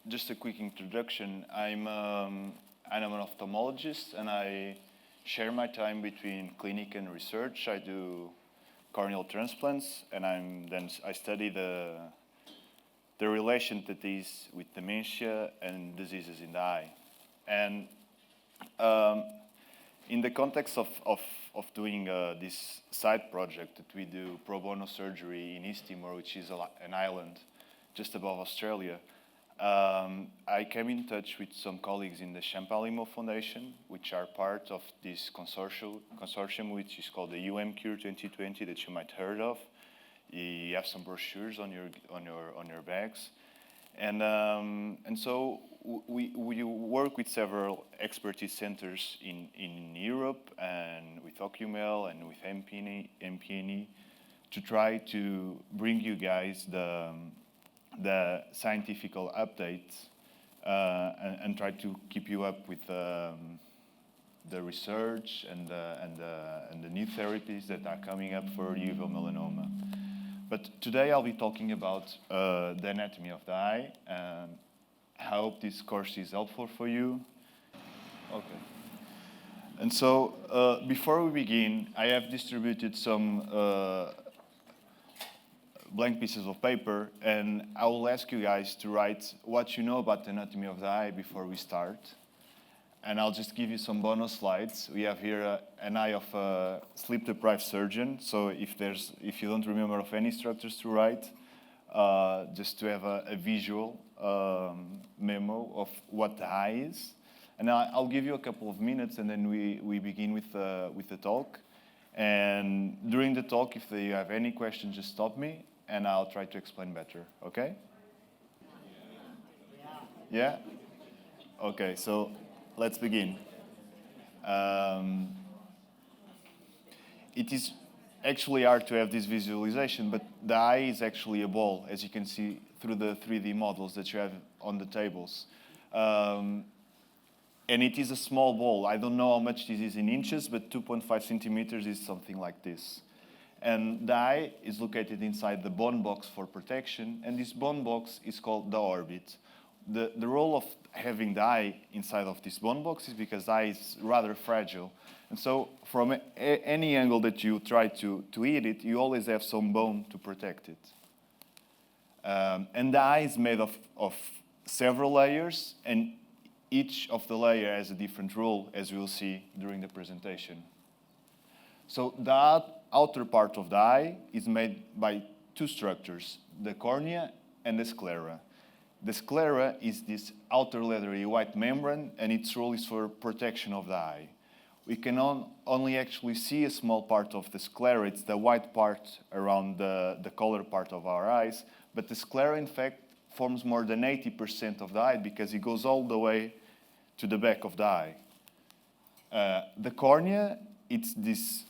just a quick introduction. I'm an ophthalmologist, and I share my time between clinic and research. I do corneal transplants, and I study the relation that is with dementia and diseases in the eye. And in the context of doing this side project that we do pro bono surgery in East Timor, which is an island just above Australia, I came in touch with some colleagues in the Champalimaud Foundation, which are part of this consortium, which is called the UMCure 2020, that you might have heard of. You have some brochures on your bags, and so we work with several expertise centers in Europe and with Ocular and with MPNE to try to bring you guys the scientific updates and try to keep you up with the research and the new therapies that are coming up for uveal melanoma. But today I'll be talking about the anatomy of the eye, and I hope this course is helpful for you. Okay. And so before we begin, I have distributed some blank pieces of paper, and I will ask you guys to write what you know about the anatomy of the eye before we start. And I'll just give you some bonus slides. We have here an eye of a sleep-deprived surgeon. So if you don't remember of any structures to write, just to have a visual memo of what the eye is. And I'll give you a couple of minutes, and then we begin with the talk. And during the talk, if you have any questions, just stop me, and I'll try to explain better. Okay? Yeah? Okay, so let's begin. It is actually hard to have this visualization, but the eye is actually a ball, as you can see through the 3D models that you have on the tables. And it is a small ball. I don't know how much this is in inches, but 2.5 centimeters is something like this. And the eye is located inside the bone box for protection, and this bone box is called the orbit. The role of having the eye inside of this bone box is because the eye is rather fragile. And so from any angle that you try to hit it, you always have some bone to protect it. And the eye is made of several layers, and each of the layers has a different role, as we'll see during the presentation. So the outer part of the eye is made by two structures, the cornea and the sclera. The sclera is this outer leathery white membrane, and its role is for protection of the eye. We can only actually see a small part of the sclera. It's the white part around the color part of our eyes, but the sclera, in fact, forms more than 80% of the eye because it goes all the way to the back of the eye. The cornea, it's this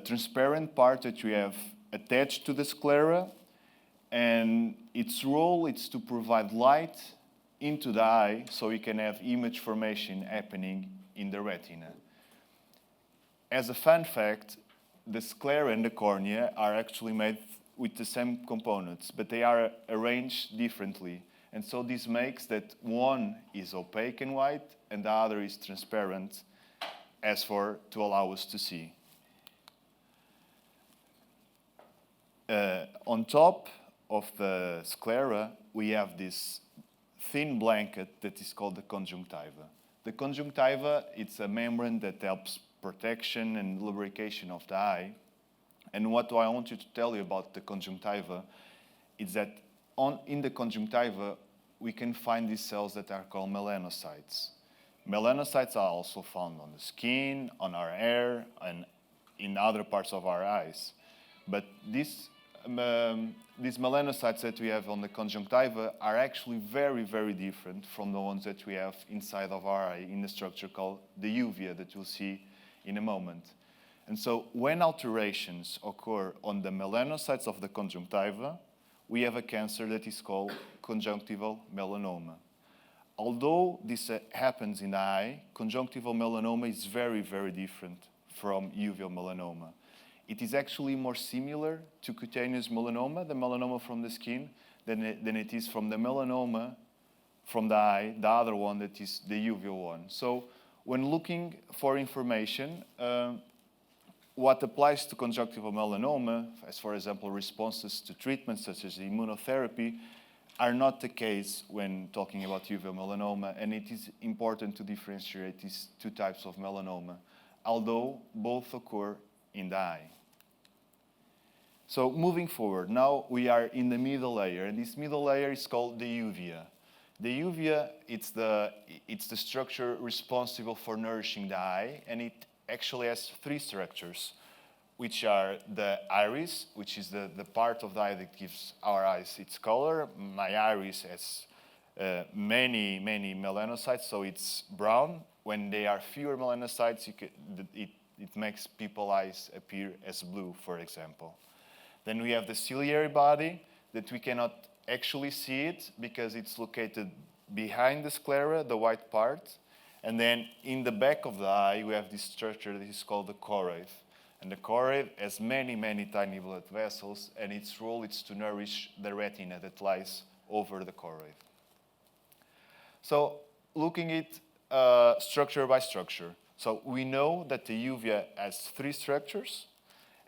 transparent part that you have attached to the sclera, and its role is to provide light into the eye so we can have image formation happening in the retina. As a fun fact, the sclera and the cornea are actually made with the same components, but they are arranged differently. And so this makes that one is opaque and white and the other is transparent to allow us to see. On top of the sclera, we have this thin blanket that is called the conjunctiva. The conjunctiva, it's a membrane that helps protection and lubrication of the eye. And what I want you to tell you about the conjunctiva is that in the conjunctiva, we can find these cells that are called melanocytes. Melanocytes are also found on the skin, on our hair, and in other parts of our eyes. But these melanocytes that we have on the conjunctiva are actually very, very different from the ones that we have inside of our eye in the structure called the uvea that you'll see in a moment. And so when alterations occur on the melanocytes of the conjunctiva, we have a cancer that is called conjunctival melanoma. Although this happens in the eye, conjunctival melanoma is very, very different from uveal melanoma. It is actually more similar to cutaneous melanoma, the melanoma from the skin, than it is from the melanoma from the eye, the other one that is the uveal one. So when looking for information, what applies to conjunctival melanoma, as for example responses to treatments such as immunotherapy, are not the case when talking about uveal melanoma, and it is important to differentiate these two types of melanoma, although both occur in the eye. So moving forward, now we are in the middle layer, and this middle layer is called the uvea. The uvea, it's the structure responsible for nourishing the eye, and it actually has three structures, which are the iris, which is the part of the eye that gives our eyes its color. My iris has many melanocytes, so it's brown. When there are fewer melanocytes, it makes people's eyes appear as blue, for example. Then we have the ciliary body, that we cannot actually see it because it's located behind the sclera, the white part. And then in the back of the eye, we have this structure that is called the choroid. And the choroid has many tiny blood vessels, and its role is to nourish the retina that lies over the choroid. So looking at structure by structure. So we know that the uvea has three structures,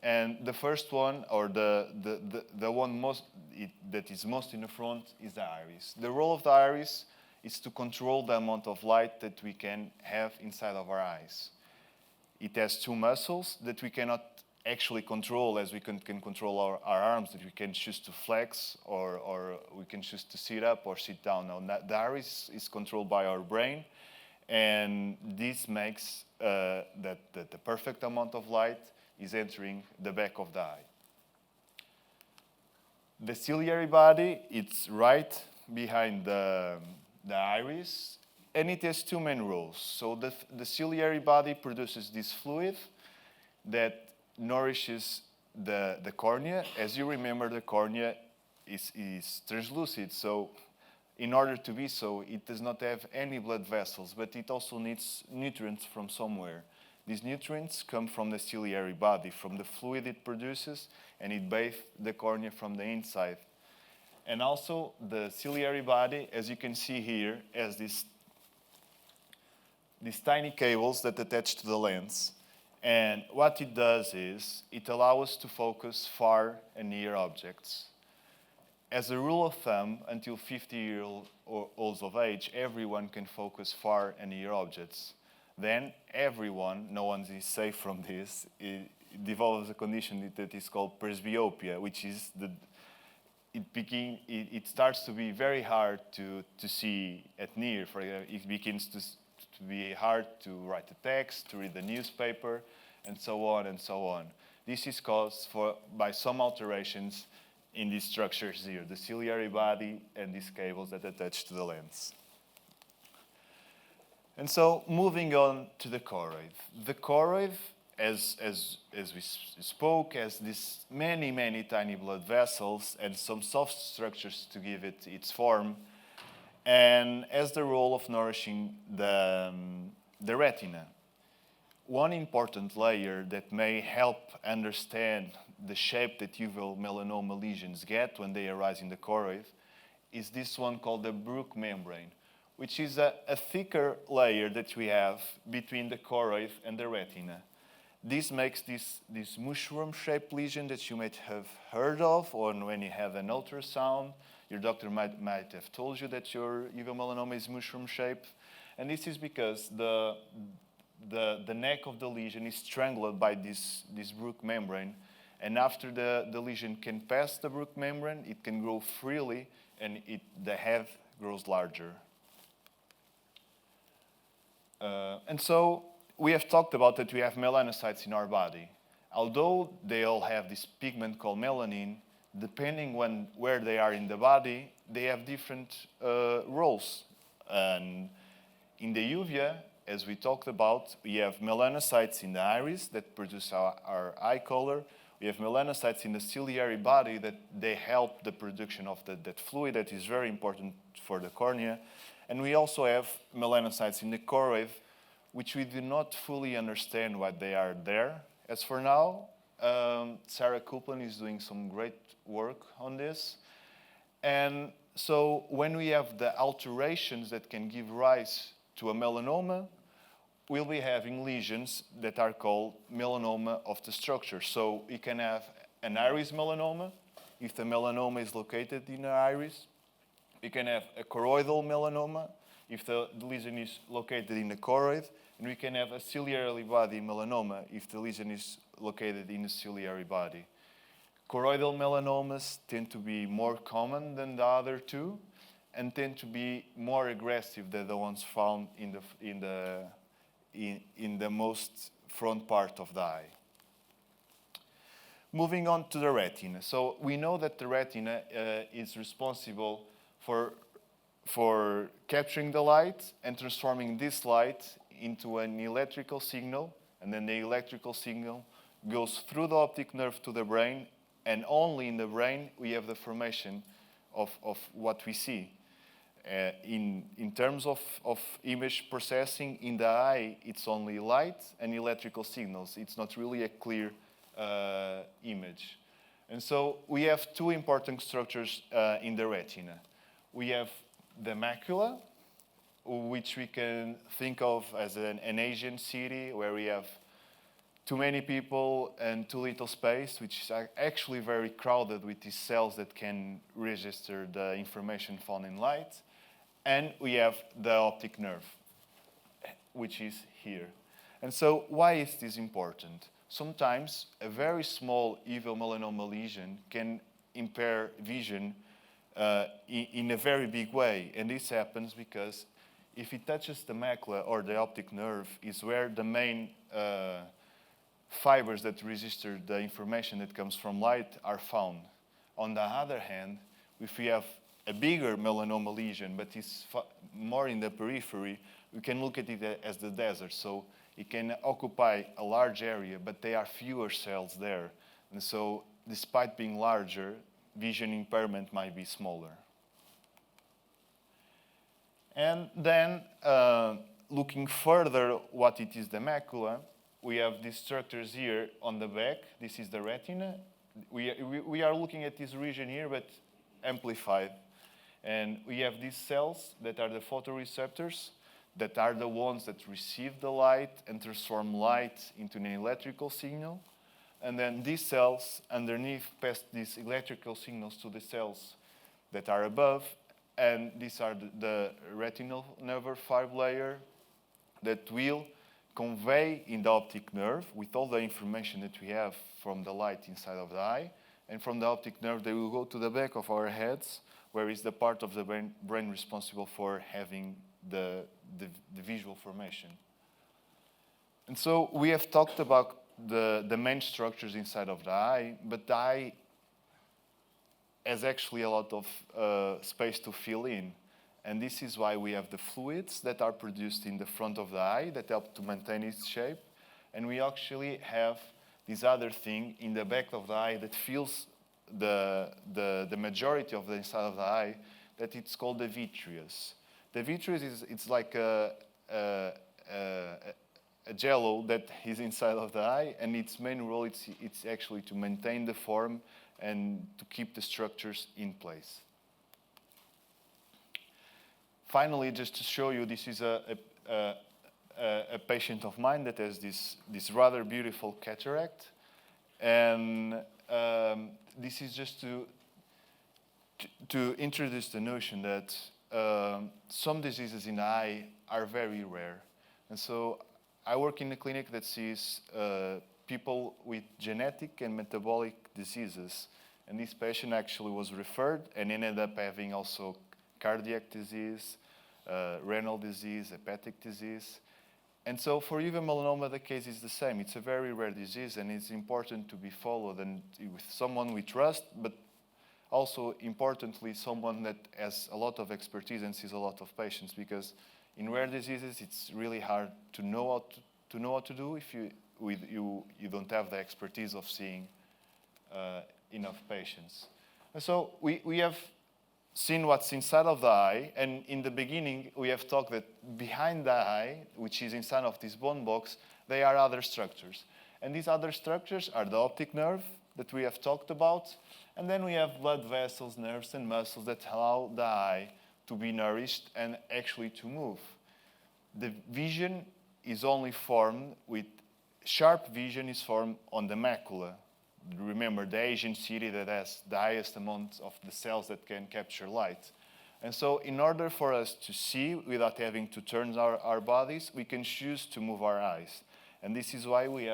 and the first one, or the one that is most in the front, is the iris. The role of the iris is to control the amount of light that we can have inside of our eyes. It has two muscles that we cannot actually control, as we can control our arms, that we can choose to flex, or we can choose to sit up or sit down. Now, the iris is controlled by our brain, and this makes that the perfect amount of light is entering the back of the eye. The ciliary body, it's right behind the iris, and it has two main roles. So the ciliary body produces this fluid that nourishes the cornea. As you remember, the cornea is translucid, so in order to be so, it does not have any blood vessels, but it also needs nutrients from somewhere. These nutrients come from the ciliary body, from the fluid it produces, and it bathes the cornea from the inside. And also, the ciliary body, as you can see here, has these tiny cables that attach to the lens. And what it does is, it allows us to focus far and near objects. As a rule of thumb, until 50 years old of age, everyone can focus far and near objects. Then everyone, no one is safe from this, it develops a condition that is called presbyopia, which is it starts to be very hard to see at near. For example, it begins to be hard to write a text, to read the newspaper, and so on and so on. This is caused by some alterations in these structures here, the ciliary body and these cables that attach to the lens. And so, moving on to the choroid. The choroid, as we spoke, has these many tiny blood vessels and some soft structures to give it its form, and has the role of nourishing the retina. One important layer that may help understand the shape that uveal melanoma lesions get when they arise in the choroid is this one called the Bruch membrane, which is a thicker layer that we have between the choroid and the retina. This makes this mushroom-shaped lesion that you might have heard of, or when you have an ultrasound, your doctor might have told you that your uveal melanoma is mushroom-shaped. And this is because the neck of the lesion is strangled by this Bruch membrane. And after the lesion can pass the Bruch membrane, it can grow freely, and the head grows larger. And so we have talked about that we have melanocytes in our body. Although they all have this pigment called melanin, depending where they are in the body, they have different roles. And in the uvea, as we talked about, we have melanocytes in the iris that produce our eye color. We have melanocytes in the ciliary body that they help the production of that fluid that is very important for the cornea. And we also have melanocytes in the choroid, which we do not fully understand why they are there. As for now, Sarah Copeland is doing some great work on this. And so when we have the alterations that can give rise to a melanoma, we'll be having lesions that are called melanoma of the structure. So you can have an iris melanoma, if the melanoma is located in the iris. You can have a choroidal melanoma, if the lesion is located in the choroid. And we can have a ciliary body melanoma, if the lesion is located in the ciliary body. Choroidal melanomas tend to be more common than the other two and tend to be more aggressive than the ones found in the most front part of the eye. Moving on to the retina. So we know that the retina is responsible for capturing the light and transforming this light into an electrical signal, and then the electrical signal goes through the optic nerve to the brain, and only in the brain we have the formation of what we see. In terms of image processing, in the eye, it's only light and electrical signals. It's not really a clear image. And so we have two important structures in the retina. We have the macula, which we can think of as an Asian city where we have too many people and too little space, which is actually very crowded with these cells that can register the information found in light. And we have the optic nerve, which is here. And so why is this important? Sometimes a very small uveal melanoma lesion can impair vision in a very big way. And this happens because if it touches the macula or the optic nerve, is where the main fibers that register the information that comes from light are found. On the other hand, if we have a bigger melanoma lesion, but it's more in the periphery, we can look at it as the desert. So it can occupy a large area, but there are fewer cells there. And so despite being larger, vision impairment might be smaller. And then, looking further what it is the macula, we have these structures here on the back. This is the retina. We are looking at this region here, but amplified. And we have these cells that are the photoreceptors, that are the ones that receive the light and transform light into an electrical signal. And then these cells underneath pass these electrical signals to the cells that are above. And these are the retinal nerve fiber layer that will convey in the optic nerve with all the information that we have from the light inside of the eye. And from the optic nerve, they will go to the back of our heads, where is the part of the brain responsible for having the visual formation. And so we have talked about the main structures inside of the eye, but the eye has actually a lot of space to fill in. And this is why we have the fluids that are produced in the front of the eye that help to maintain its shape. And we actually have this other thing in the back of the eye that fills the majority of the inside of the eye, that it's called the vitreous. The vitreous it's like a jello that is inside of the eye, and its main role it's actually to maintain the form and to keep the structures in place. Finally, just to show you, this is a patient of mine that has this rather beautiful cataract, and this is just to introduce the notion that some diseases in the eye are very rare. And so I work in a clinic that sees people with genetic and metabolic diseases. And this patient actually was referred and ended up having also cardiac disease, renal disease, hepatic disease. And so for uveal melanoma, the case is the same. It's a very rare disease, and it's important to be followed and with someone we trust, but also importantly, someone that has a lot of expertise and sees a lot of patients, because in rare diseases, it's really hard to know what to do if you don't have the expertise of seeing enough patients. And so we have seen what's inside of the eye, and in the beginning we have talked that behind the eye, which is inside of this bone box, there are other structures. And these other structures are the optic nerve that we have talked about. And then we have blood vessels, nerves, and muscles that allow the eye to be nourished and actually to move. The vision is only formed with, sharp vision is formed on the macula. Remember, the Asian city that has the highest amount of the cells that can capture light. And so in order for us to see without having to turn our bodies, we can choose to move our eyes. And this is why we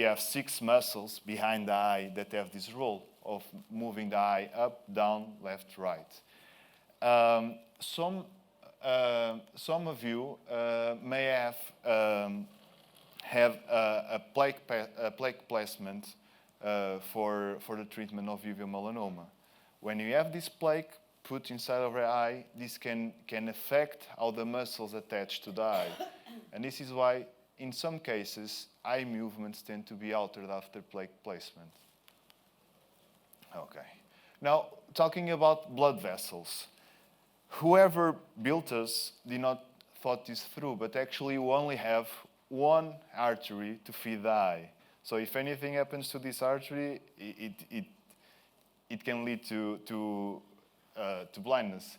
have 6 muscles behind the eye that have this role of moving the eye up, down, left, right. Some of you may have a plaque placement for the treatment of uveal melanoma. When you have this plaque put inside of your eye, this can affect how the muscles attach to the eye. And this is why, in some cases, eye movements tend to be altered after plaque placement. Okay. Now, talking about blood vessels. Whoever built us did not thought this through, but actually we only have one artery to feed the eye. So if anything happens to this artery, it can lead to blindness.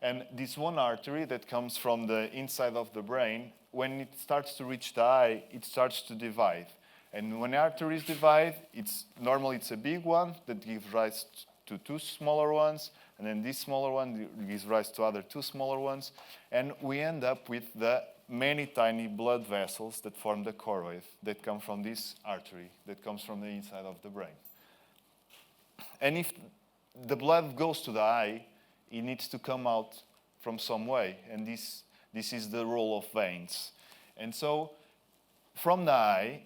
And this one artery that comes from the inside of the brain, when it starts to reach the eye, it starts to divide. And when arteries divide, normally it's a big one that gives rise to 2 smaller ones, and then this smaller one gives rise to other 2 smaller ones, and we end up with the many tiny blood vessels that form the choroid that come from this artery that comes from the inside of the brain. And if the blood goes to the eye, it needs to come out from some way, and this is the role of veins. And so from the eye,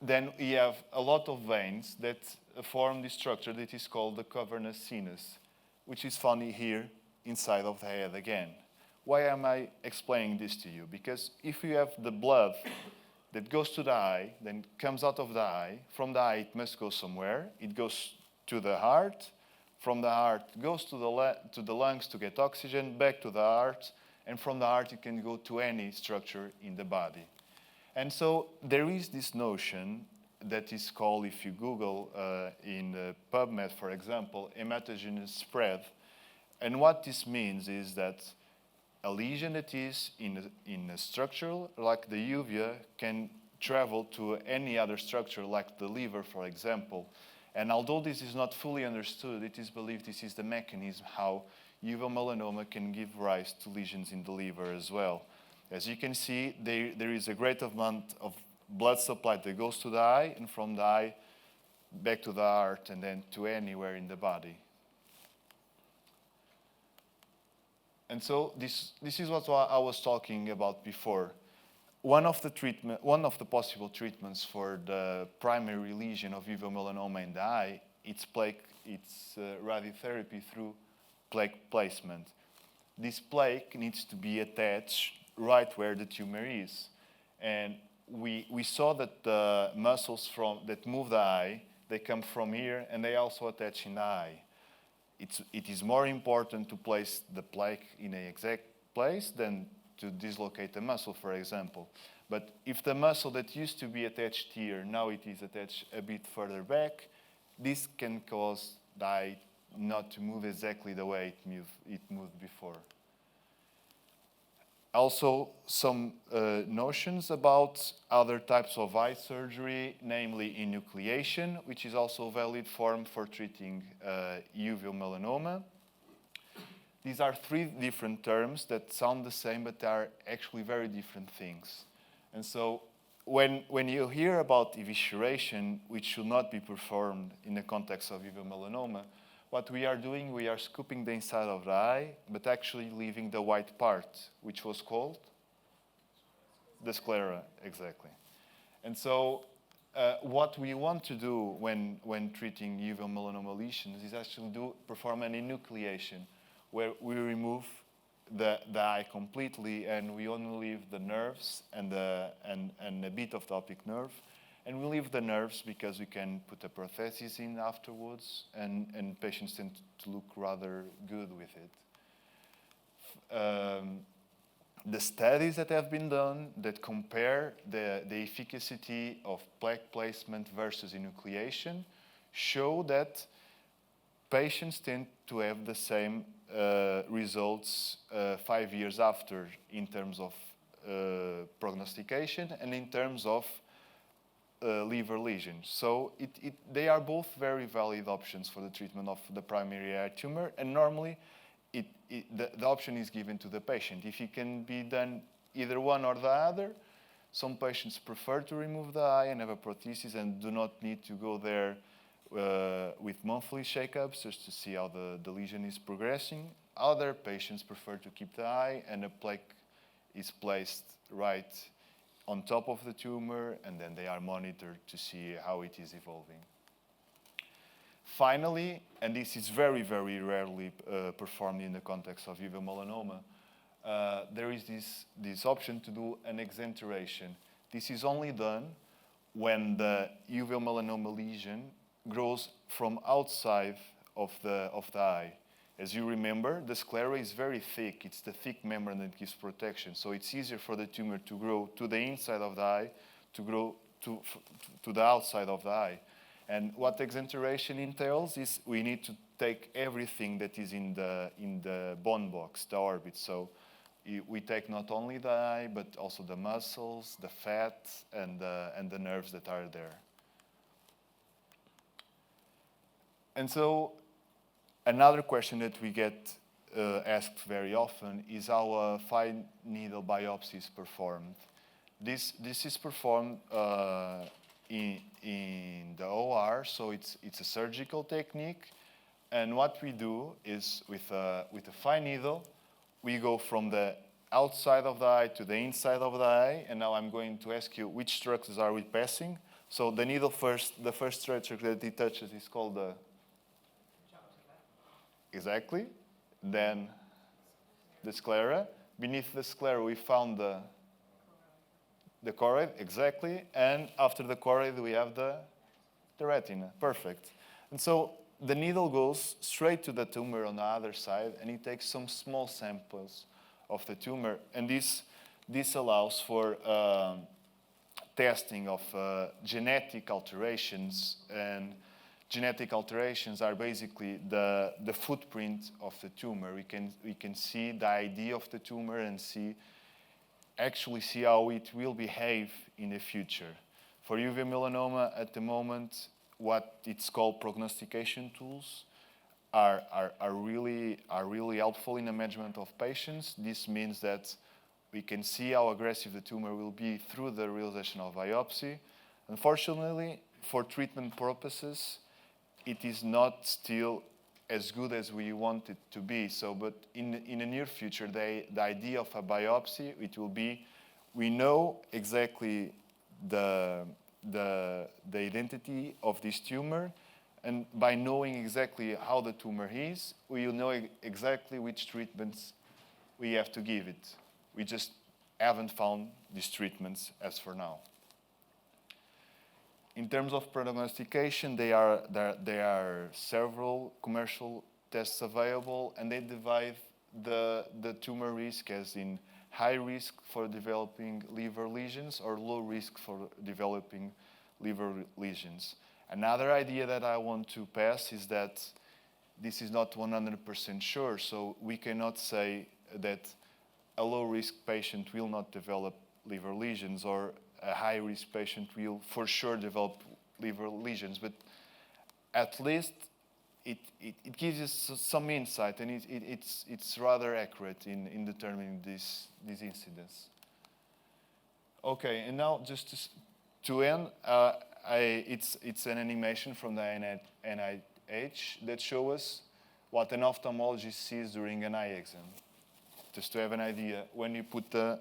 then we have a lot of veins that form this structure that is called the cavernous sinus, which is found here inside of the head again. Why am I explaining this to you? Because if you have the blood that goes to the eye, then comes out of the eye, from the eye it must go somewhere. It goes to the heart. From the heart it goes to the lungs to get oxygen, back to the heart, and from the heart it can go to any structure in the body. And so there is this notion that is called, if you Google in PubMed, for example, hematogenous spread. And what this means is that a lesion that is in a structure like the uvea can travel to any other structure like the liver, for example. And although this is not fully understood, it is believed this is the mechanism how uveal melanoma can give rise to lesions in the liver as well. As you can see, there is a great amount of blood supply that goes to the eye, and from the eye back to the heart, and then to anywhere in the body. And so this is what I was talking about before. One of the possible treatments for the primary lesion of uveal melanoma in the eye, it's radiotherapy through plaque placement. This plaque needs to be attached right where the tumor is. And we saw that the muscles that move the eye, they come from here and they also attach in the eye. It is more important to place the plaque in an exact place than to dislocate the muscle, for example. But if the muscle that used to be attached here, now it is attached a bit further back, this can cause the eye not to move exactly the way it moved before. Also, some notions about other types of eye surgery, namely enucleation, which is also a valid form for treating uveal melanoma. These are 3 different terms that sound the same, but they are actually very different things. And so when you hear about evisceration, which should not be performed in the context of uveal melanoma, what we are doing, we are scooping the inside of the eye, but actually leaving the white part, which was called the sclera, exactly. And so what we want to do when treating uveal melanoma lesions is actually perform an enucleation, where we remove the eye completely and we only leave the nerves and a bit of the optic nerve. And we leave the nerves because we can put a prosthesis in afterwards, and patients tend to look rather good with it. The studies that have been done that compare the efficacy of plaque placement versus enucleation show that patients tend to have the same results 5 years after in terms of prognostication and in terms of liver lesions. So they are both very valid options for the treatment of the primary eye tumor, and normally the option is given to the patient. If it can be done either one or the other, some patients prefer to remove the eye and have a prosthesis and do not need to go there with monthly shakeups just to see how the lesion is progressing. Other patients prefer to keep the eye and a plaque is placed right on top of the tumor, and then they are monitored to see how it is evolving. Finally, and this is very, very rarely performed in the context of uveal melanoma, there is this option to do an exenteration. This is only done when the uveal melanoma lesion grows from outside of the eye. As you remember, the sclera is very thick. It's the thick membrane that gives protection. So it's easier for the tumor to grow to the inside of the eye, to grow to the outside of the eye. And what exenteration entails is we need to take everything that is in the bone box, the orbit. So we take not only the eye, but also the muscles, the fat, and the nerves that are there. And so another question that we get asked very often is how a fine needle biopsy is performed. This is performed in the OR, so it's a surgical technique. And what we do is with a fine needle, we go from the outside of the eye to the inside of the eye. And now I'm going to ask you which structures are we passing. So the needle first, the first structure that it touches is called the... Exactly. Then the sclera. Beneath the sclera, we found the choroid. Exactly. And after the choroid, we have the retina. Perfect. And so the needle goes straight to the tumor on the other side, and it takes some small samples of the tumor. And this allows for testing of genetic alterations. And genetic alterations are basically the footprint of the tumor. We can see the ID of the tumor and actually see how it will behave in the future. For uveal melanoma, at the moment, what it's called prognostication tools are really helpful in the management of patients. This means that we can see how aggressive the tumor will be through the realization of biopsy. Unfortunately, for treatment purposes, it is not still as good as we want it to be. So, but in the near future, the idea of a biopsy, it will be, we know exactly the identity of this tumor, and by knowing exactly how the tumor is, we will know exactly which treatments we have to give it. We just haven't found these treatments as for now. In terms of prognostication, there are several commercial tests available, and they divide the tumor risk as in high risk for developing liver lesions or low risk for developing liver lesions. Another idea that I want to pass is that this is not 100% sure, so we cannot say that a low-risk patient will not develop liver lesions or a high-risk patient will for sure develop liver lesions, but at least it gives us some insight, and it's rather accurate in determining this incidence. Okay, and now just to end, it's an animation from the NIH that shows us what an ophthalmologist sees during an eye exam. Just to have an idea, when you put it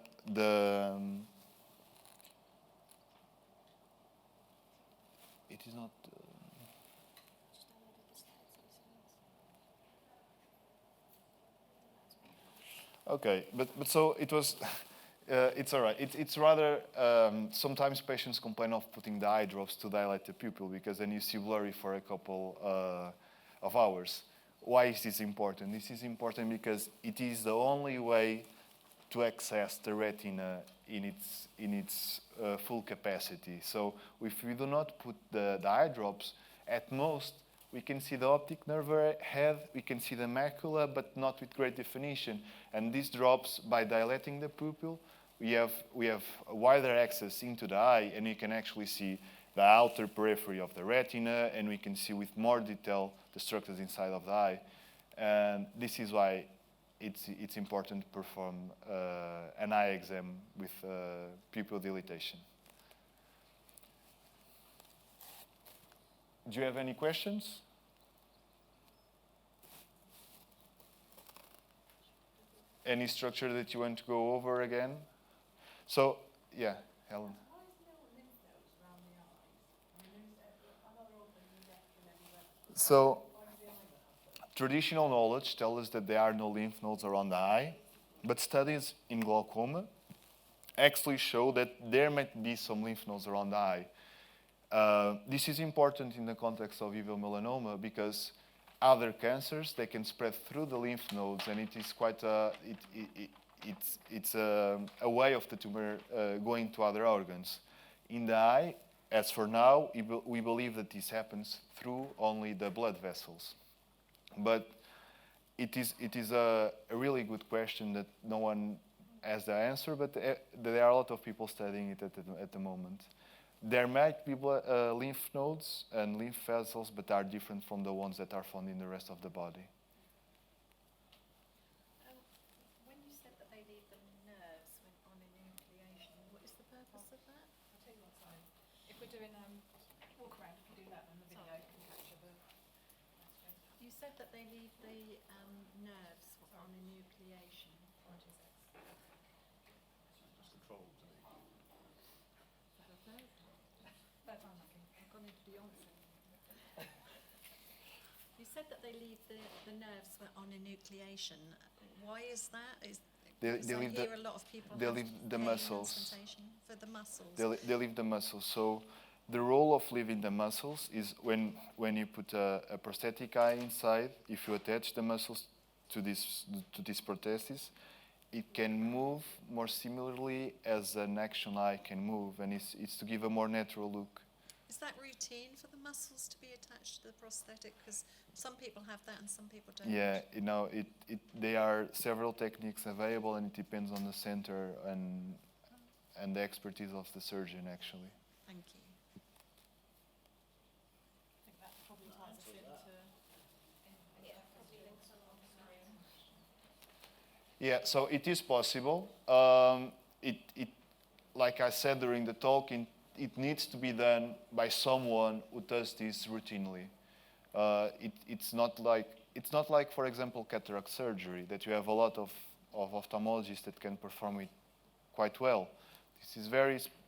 is not. Okay, but so it was. It's all right. It's rather. Sometimes patients complain of putting the eye drops to dilate the pupil because then you see blurry for a couple of hours. Why is this important? This is important because it is the only way to access the retina in its full capacity. So if we do not put the eye drops, At most, we can see the optic nerve head, we can see the macula, but not with great definition. And this drops by dilating the pupil. We have a wider access into the eye, and you can actually see the outer periphery of the retina, and we can see with more detail the structures inside of the eye. And this is why it's important to perform an eye exam with pupil dilatation. Do you have any questions? Any structure that you want to go over again? So, yeah, Helen. So, traditional knowledge tells us that there are no lymph nodes around the eye, but studies in glaucoma actually show that there might be some lymph nodes around the eye. This is important in the context of uveal melanoma because other cancers, they can spread through the lymph nodes, and it is quite it's a way of the tumor going to other organs. In the eye, as for now, we believe that this happens through only the blood vessels. But it is a really good question that no one has the answer, but there are a lot of people studying it at the moment. There might be lymph nodes and lymph vessels, but are different from the ones that are found in the rest of the body. When you said that they leave the nerves on enucleation, what is the purpose of that? I'll tell you what time. If we're doing walk around, if you do that, then the video can capture the question. You said that they leave the nerves on enucleation. What is it? Third time lucky. I've gone into Beyonce. You said that they leave the nerves on enucleation. Why is that? They I leave hear a lot of people they have leave the pain and muscles. sensation for the muscles. They leave the muscles. So the role of leaving the muscles is when you put a prosthetic eye inside, if you attach the muscles to this prosthesis, it can move more similarly as an action eye can move, and it's to give a more natural look. Is that routine for the muscles to be attached to the prosthetic? Because some people have that and some people don't. Yeah, there are several techniques available, and it depends on the center and the expertise of the surgeon, actually. Thank you. I think that probably ties us into... Yeah, so it is possible. Like I said during the talk, it needs to be done by someone who does this routinely. It's not like, for example, cataract surgery, that you have a lot of ophthalmologists that can perform it quite well. This is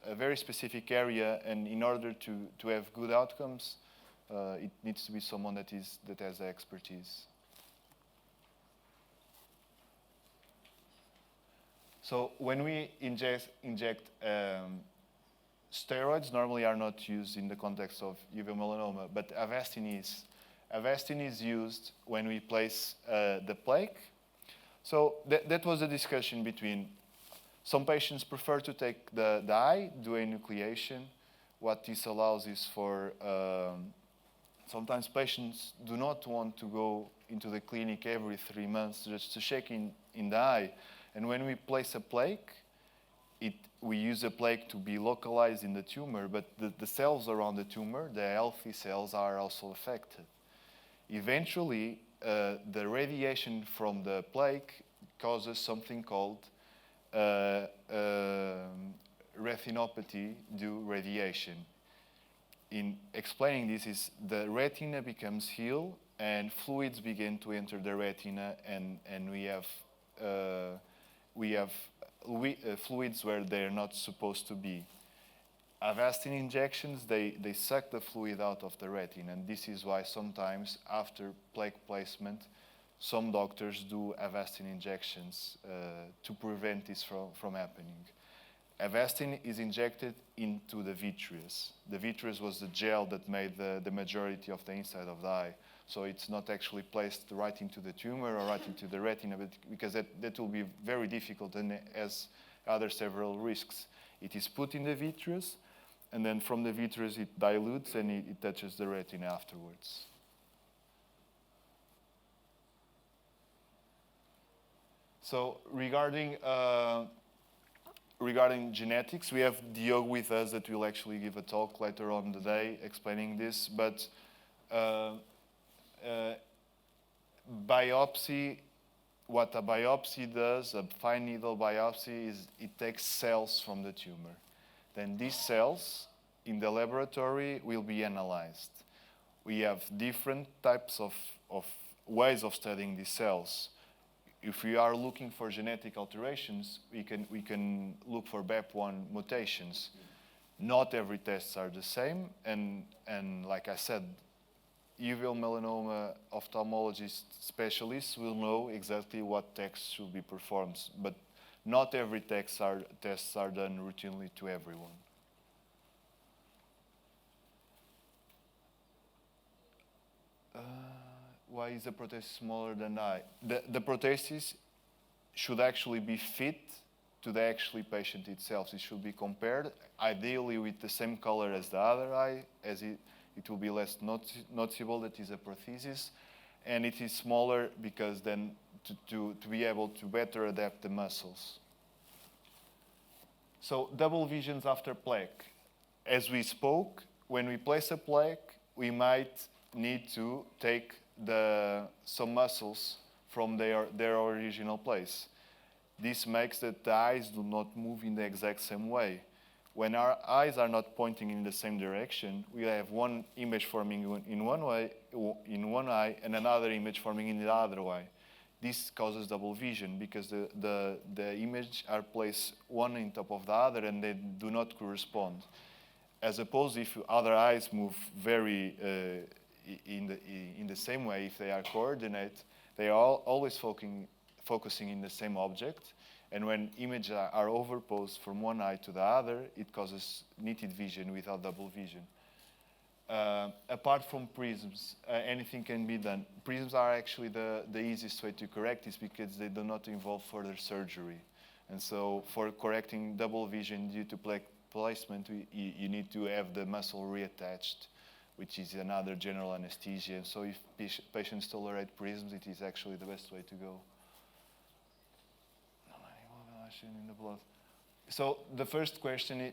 a very specific area, and in order to have good outcomes, it needs to be someone that has the expertise. So when we inject steroids normally are not used in the context of uveal melanoma, but Avastin is. Avastin is used when we place the plaque. So that was a discussion between some patients prefer to take the eye, do enucleation. What this allows is for sometimes patients do not want to go into the clinic every 3 months just to check in the eye. And when we place a plaque, we use a plaque to be localized in the tumor, but the cells around the tumor, the healthy cells, are also affected. Eventually, the radiation from the plaque causes something called retinopathy due radiation. In explaining this, is the retina becomes healed and fluids begin to enter the retina, and we have fluids where they're not supposed to be. Avastin injections, they suck the fluid out of the retina, and this is why sometimes after plaque placement, some doctors do Avastin injections to prevent this from happening. Avastin is injected into the vitreous. The vitreous was the gel that made the majority of the inside of the eye. So it's not actually placed right into the tumor or right into the retina, but because that will be very difficult and has other several risks. It is put in the vitreous, and then from the vitreous it dilutes and it touches the retina afterwards. So regarding genetics, we have Diogo with us that will actually give a talk later on the day explaining this, but biopsy, what a biopsy does, a fine needle biopsy, is it takes cells from the tumor. Then these cells in the laboratory will be analyzed. We have different types of ways of studying these cells. If we are looking for genetic alterations, we can look for BEP1 mutations. Not every tests are the same, and like I said, uveal melanoma ophthalmologist specialists will know exactly what tests should be performed, but not every tests are done routinely to everyone. Why is the prosthesis smaller than the eye? The prosthesis should actually be fit to the actually patient itself. It should be compared, ideally with the same color as the other eye, as it will be less noticeable that is a prosthesis, and it is smaller because then to be able to better adapt the muscles. So double visions after plaque. As we spoke, when we place a plaque, we might need to take some muscles from their original place. This makes that the eyes do not move in the exact same way. When our eyes are not pointing in the same direction, we have one image forming in one way, in one eye, and another image forming in the other eye. This causes double vision because the image are placed one on top of the other and they do not correspond. As opposed if other eyes move very in the same way, if they are coordinate, they are always focusing in the same object, and when images are overposed from one eye to the other, it causes knitted vision without double vision. Apart from prisms, anything can be done. Prisms are actually the easiest way to correct this because they do not involve further surgery. And so for correcting double vision due to plaque placement, you need to have the muscle reattached, which is another general anesthesia. So if patients tolerate prisms, it is actually the best way to go. In the blood. So the first question,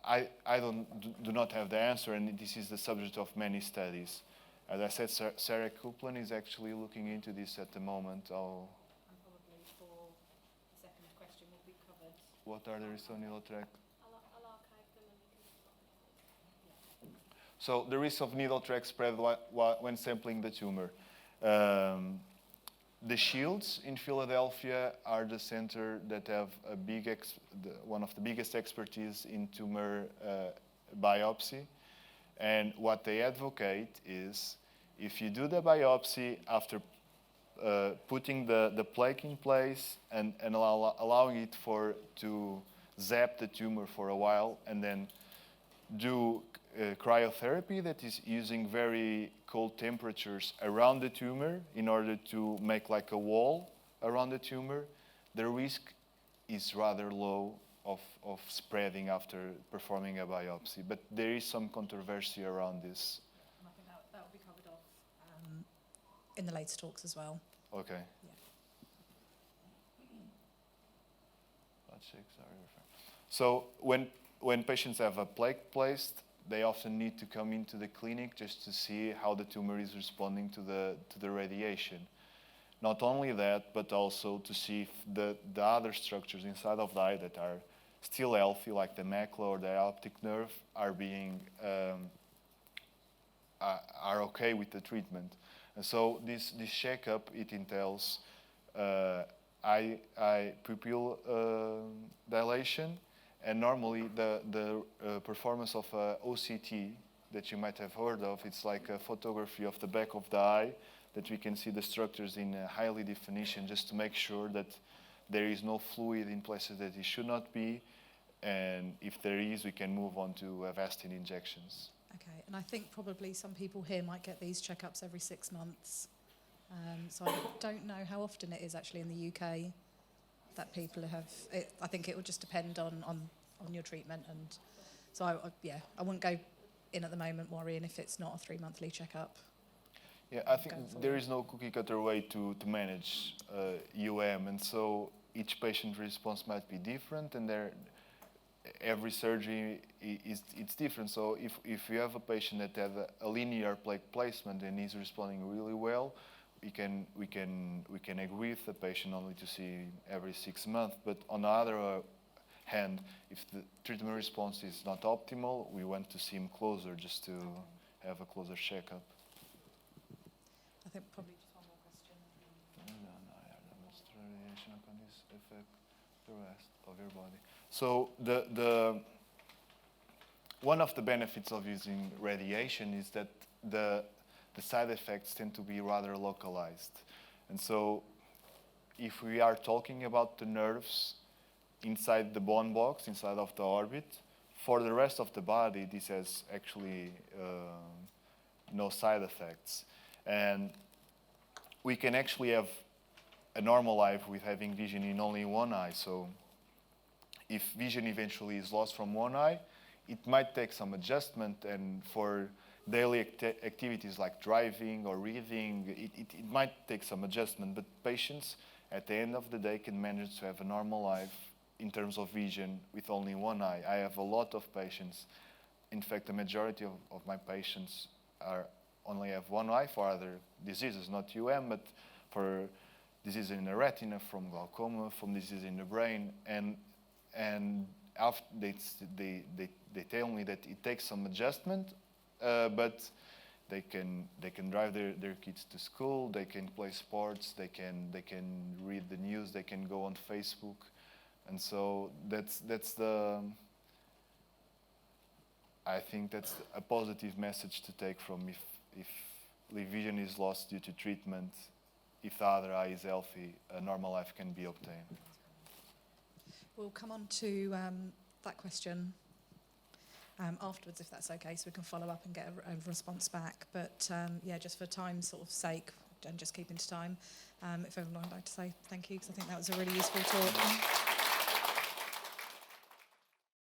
I do not have the answer, and this is the subject of many studies. As I said, Sarah Copeland is actually looking into this at the moment. And probably for the second question will be covered. What are the risks of needle track? I'll archive them and we can respond. So the risk of needle track spread when sampling the tumor. The Shields in Philadelphia are the center that have one of the biggest expertise in tumor biopsy. And what they advocate is if you do the biopsy after putting the plaque in place and allowing it to zap the tumor for a while and then do cryotherapy that is using very cold temperatures around the tumor in order to make like a wall around the tumor, the risk is rather low of spreading after performing a biopsy. But there is some controversy around this. And I think that will be covered off in the later talks as well. Okay. Yeah. So when patients have a plaque placed, they often need to come into the clinic just to see how the tumor is responding to the radiation. Not only that, but also to see if the other structures inside of the eye that are still healthy, like the macula or the optic nerve, are being are okay with the treatment. And so this checkup, it entails eye pupil dilation, and normally the performance of OCT that you might have heard of, it's like a photography of the back of the eye that we can see the structures in highly definition just to make sure that there is no fluid in places that it should not be, and if there is, we can move on to Avastin injections. Okay, and I think probably some people here might get these checkups every 6 months. So I don't know how often it is actually in the UK that people have. I think it would just depend on your treatment and So I wouldn't go in at the moment worrying if it's not a 3-monthly checkup. Yeah, I think Going forward. there is no cookie cutter way to manage and so each patient response might be different, and every surgery it's different. So if you have a patient that has a linear plaque placement and is responding really well, we can agree with the patient only to see every 6 months. But on the other hand, if the treatment response is not optimal, we want to see him closer just to have a closer checkup. I think probably just one more question. Radiation can this affect the rest of your body? So the one of the benefits of using radiation is that the side effects tend to be rather localized. And so if we are talking about the nerves inside the bone box, inside of the orbit, for the rest of the body, this has actually no side effects. And we can actually have a normal life with having vision in only one eye. So if vision eventually is lost from one eye, it might take some adjustment, and for daily activities like driving or reading, it might take some adjustment, but patients at the end of the day can manage to have a normal life in terms of vision with only one eye. I have a lot of patients. In fact, the majority of my patients only have one eye for other diseases, not but for diseases in the retina, from glaucoma, from diseases in the brain, and after they tell me that it takes some adjustment, but they can drive their kids to school, they can play sports, they can read the news, they can go on Facebook, and so I think that's a positive message to take from if vision is lost due to treatment. If the other eye is healthy, a normal life can be obtained. We'll come on to that question afterwards, if that's okay, so we can follow up and get a response back. But just for time's sort of sake, and just keeping to time, if everyone would like to say thank you, because I think that was a really useful talk.